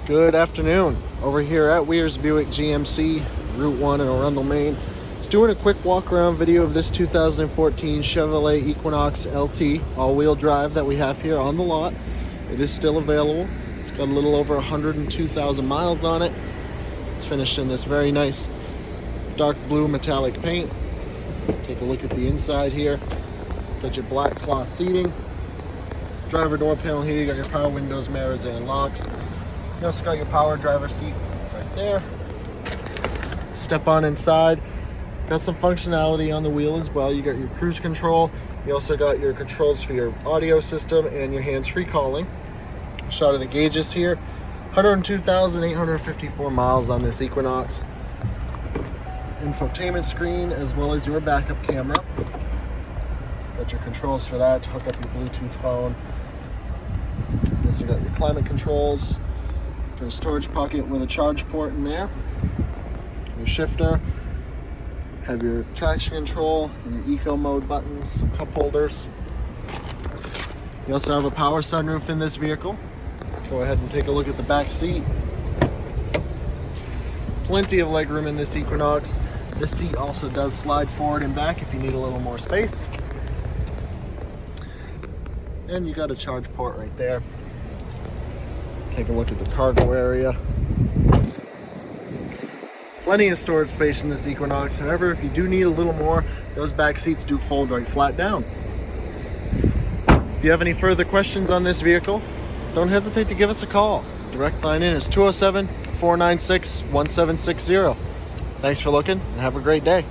Good afternoon. Over here at Weir's Buick GMC, Route 1 in Arundel, Maine. Just doing a quick walk around video of this 2014 Chevrolet Equinox LT all-wheel drive that we have here on the lot. It is still available. It's got a little over 102,000 miles on it. It's finished in this very nice dark blue metallic paint. Take a look at the inside here. Got your black cloth seating. Driver door panel here. You got your power windows, mirrors, and locks. You also got your power driver seat right there. Step on inside. Got some functionality on the wheel as well. You got your cruise control. You also got your controls for your audio system and your hands-free calling. Shot of the gauges here. 102,854 miles on this Equinox. Infotainment screen as well as your backup camera. Got your controls for that to hook up your Bluetooth phone. You also got your climate controls. Got a storage pocket with a charge port in there. Your shifter. Have your traction control and your eco mode buttons, some cup holders. You also have a power sunroof in this vehicle. Go ahead and take a look at the back seat. Plenty of legroom in this Equinox. This seat also does slide forward and back if you need a little more space. And you got a charge port right there. Take a look at the cargo area. Plenty of storage space in this Equinox. However, if you do need a little more, those back seats do fold right flat down. If you have any further questions on this vehicle, don't hesitate to give us a call. Direct line in is 207-496-1760. Thanks for looking and have a great day.